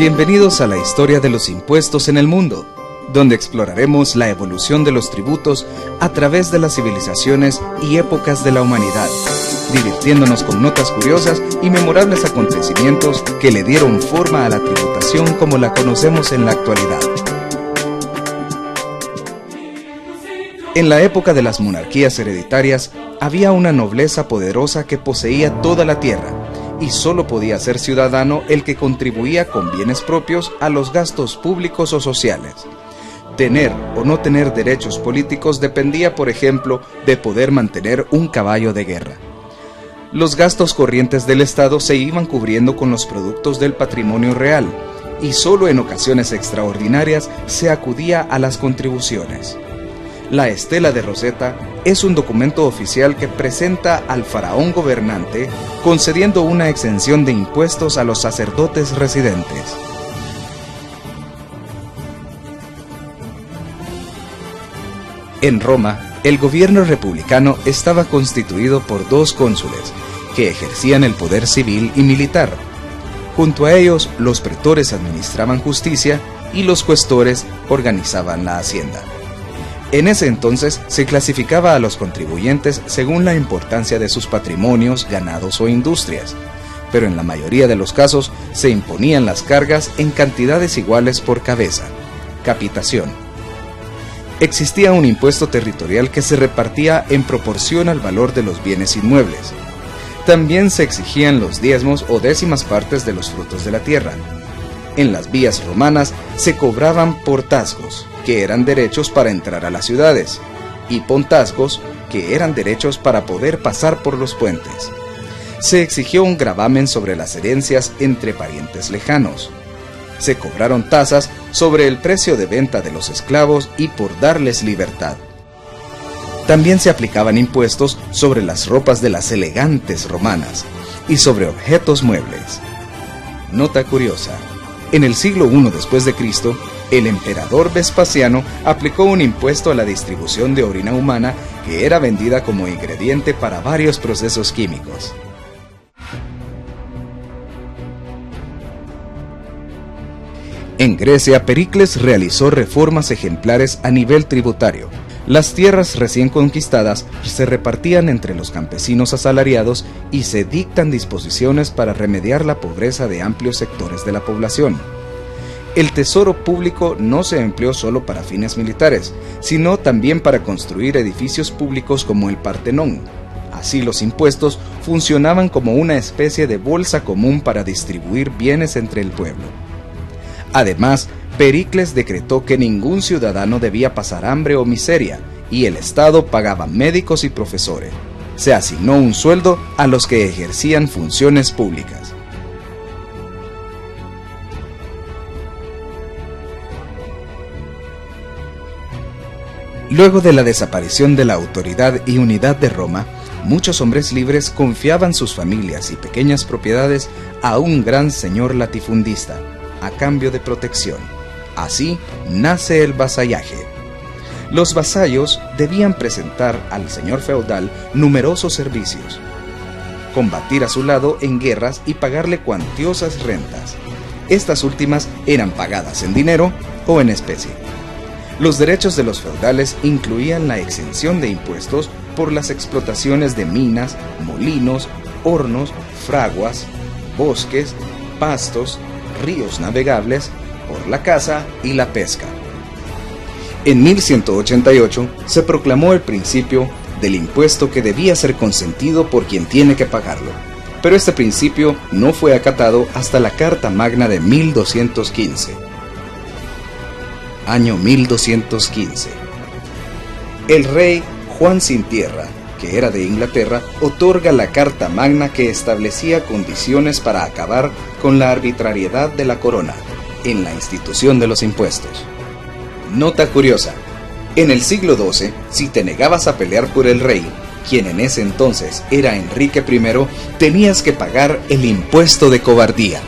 Bienvenidos a la historia de los impuestos en el mundo, donde exploraremos la evolución de los tributos a través de las civilizaciones y épocas de la humanidad, divirtiéndonos con notas curiosas y memorables acontecimientos que le dieron forma a la tributación como la conocemos en la actualidad. En la época de las monarquías hereditarias, había una nobleza poderosa que poseía toda la tierra, y solo podía ser ciudadano el que contribuía con bienes propios a los gastos públicos o sociales. Tener o no tener derechos políticos dependía, por ejemplo, de poder mantener un caballo de guerra. Los gastos corrientes del Estado se iban cubriendo con los productos del patrimonio real, y solo en ocasiones extraordinarias se acudía a las contribuciones. La Estela de Rosetta es un documento oficial que presenta al faraón gobernante concediendo una exención de impuestos a los sacerdotes residentes. En Roma, el gobierno republicano estaba constituido por 2 cónsules, que ejercían el poder civil y militar. Junto a ellos, los pretores administraban justicia y los cuestores organizaban la hacienda. En ese entonces se clasificaba a los contribuyentes según la importancia de sus patrimonios, ganados o industrias, pero en la mayoría de los casos se imponían las cargas en cantidades iguales por cabeza, capitación. Existía un impuesto territorial que se repartía en proporción al valor de los bienes inmuebles. También se exigían los diezmos o décimas partes de los frutos de la tierra. En las vías romanas se cobraban portazgos, que eran derechos para entrar a las ciudades, y pontazgos, que eran derechos para poder pasar por los puentes. Se exigió un gravamen sobre las herencias entre parientes lejanos. Se cobraron tasas sobre el precio de venta de los esclavos y por darles libertad. También se aplicaban impuestos sobre las ropas de las elegantes romanas y sobre objetos muebles. Nota curiosa: en el siglo I después de Cristo, el emperador Vespasiano aplicó un impuesto a la distribución de orina humana que era vendida como ingrediente para varios procesos químicos. En Grecia, Pericles realizó reformas ejemplares a nivel tributario. Las tierras recién conquistadas se repartían entre los campesinos asalariados y se dictan disposiciones para remediar la pobreza de amplios sectores de la población. El tesoro público no se empleó solo para fines militares, sino también para construir edificios públicos como el Partenón. Así, los impuestos funcionaban como una especie de bolsa común para distribuir bienes entre el pueblo. Además, Pericles decretó que ningún ciudadano debía pasar hambre o miseria, y el Estado pagaba médicos y profesores. Se asignó un sueldo a los que ejercían funciones públicas. Luego de la desaparición de la autoridad y unidad de Roma, muchos hombres libres confiaban sus familias y pequeñas propiedades a un gran señor latifundista, a cambio de protección. Así nace el vasallaje. Los vasallos debían presentar al señor feudal numerosos servicios, combatir a su lado en guerras y pagarle cuantiosas rentas. Estas últimas eran pagadas en dinero o en especie. Los derechos de los feudales incluían la exención de impuestos por las explotaciones de minas, molinos, hornos, fraguas, bosques, pastos, ríos navegables, por la caza y la pesca. En 1188 se proclamó el principio del impuesto que debía ser consentido por quien tiene que pagarlo, pero este principio no fue acatado hasta la Carta Magna de 1215. Año 1215. El rey Juan Sin Tierra, que era de Inglaterra, otorga la Carta Magna que establecía condiciones para acabar con la arbitrariedad de la corona en la institución de los impuestos. Nota curiosa: en el siglo XII, si te negabas a pelear por el rey, quien en ese entonces era Enrique I, tenías que pagar el impuesto de cobardía.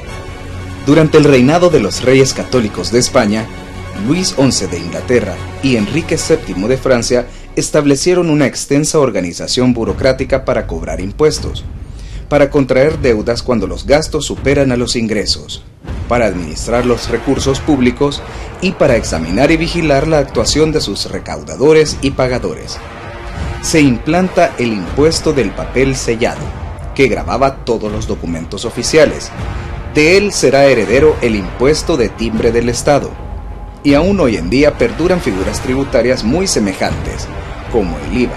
Durante el reinado de los reyes católicos de España, Luis XI de Inglaterra y Enrique VII de Francia establecieron una extensa organización burocrática para cobrar impuestos. para contraer deudas cuando los gastos superan a los ingresos, para administrar los recursos públicos y para examinar y vigilar la actuación de sus recaudadores y pagadores. Se implanta el impuesto del papel sellado, que grababa todos los documentos oficiales. De él será heredero el impuesto de timbre del Estado, y aún hoy en día perduran figuras tributarias muy semejantes, como el IVA.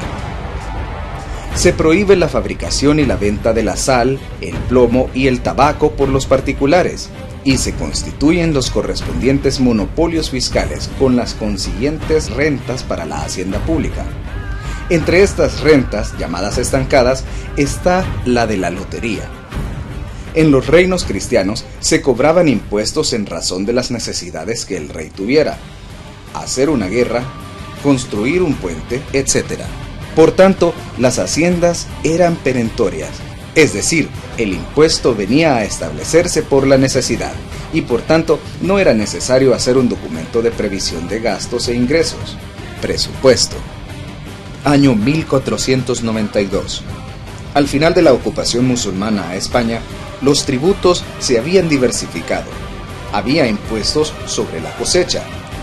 Se prohíbe la fabricación y la venta de la sal, el plomo y el tabaco por los particulares, y se constituyen los correspondientes monopolios fiscales con las consiguientes rentas para la hacienda pública. Entre estas rentas, llamadas estancadas, está la de la lotería. En los reinos cristianos se cobraban impuestos en razón de las necesidades que el rey tuviera: hacer una guerra, construir un puente, etc. Por tanto, las haciendas eran perentorias, es decir, el impuesto venía a establecerse por la necesidad, y por tanto no era necesario hacer un documento de previsión de gastos e ingresos, presupuesto. Año 1492. Al final de la ocupación musulmana a España, los tributos se habían diversificado. Había impuestos sobre la cosecha,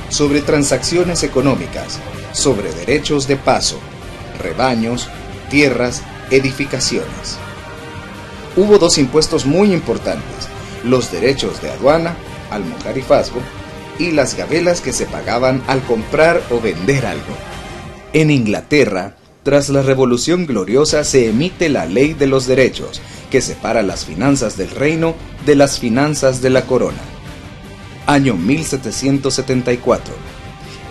sobre transacciones económicas, sobre derechos de paso, rebaños, tierras, edificaciones. Hubo dos impuestos muy importantes: los derechos de aduana, almojarifazgo, y las gabelas que se pagaban al comprar o vender algo. En Inglaterra, tras la Revolución Gloriosa, se emite la Ley de los Derechos, que separa las finanzas del reino de las finanzas de la corona. Año 1774.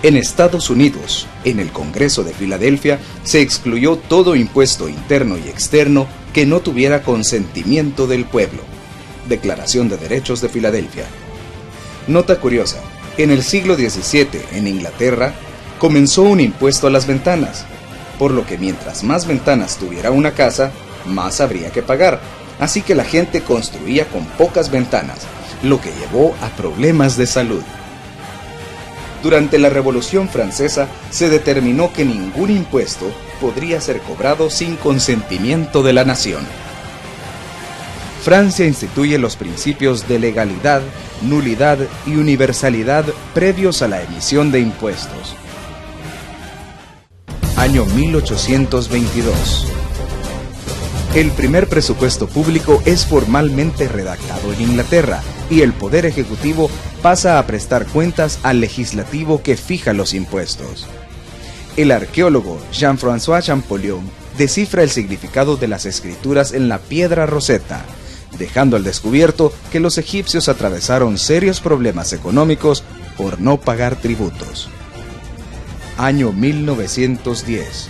En Estados Unidos, en el Congreso de Filadelfia, se excluyó todo impuesto interno y externo que no tuviera consentimiento del pueblo. Declaración de Derechos de Filadelfia. Nota curiosa: en el siglo XVII, en Inglaterra, comenzó un impuesto a las ventanas, por lo que mientras más ventanas tuviera una casa, más habría que pagar, así que la gente construía con pocas ventanas, lo que llevó a problemas de salud. Durante la Revolución Francesa se determinó que ningún impuesto podría ser cobrado sin consentimiento de la nación. Francia instituye los principios de legalidad, nulidad y universalidad previos a la emisión de impuestos. Año 1822. El primer presupuesto público es formalmente redactado en Inglaterra y el Poder Ejecutivo pasa a prestar cuentas al Legislativo, que fija los impuestos. El arqueólogo Jean-François Champollion descifra el significado de las escrituras en la piedra Rosetta, dejando al descubierto que los egipcios atravesaron serios problemas económicos por no pagar tributos. Año 1910.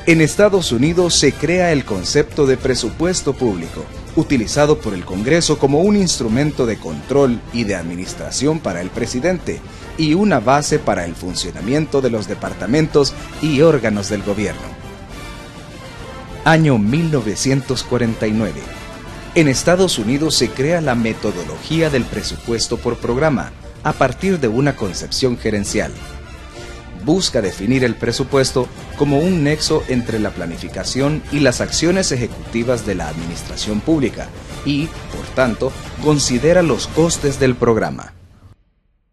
En Estados Unidos se crea el concepto de presupuesto público, utilizado por el Congreso como un instrumento de control y de administración para el presidente y una base para el funcionamiento de los departamentos y órganos del gobierno. Año 1949. En Estados Unidos se crea la metodología del presupuesto por programa, a partir de una concepción gerencial. Busca definir el presupuesto como un nexo entre la planificación y las acciones ejecutivas de la administración pública y, por tanto, considera los costes del programa.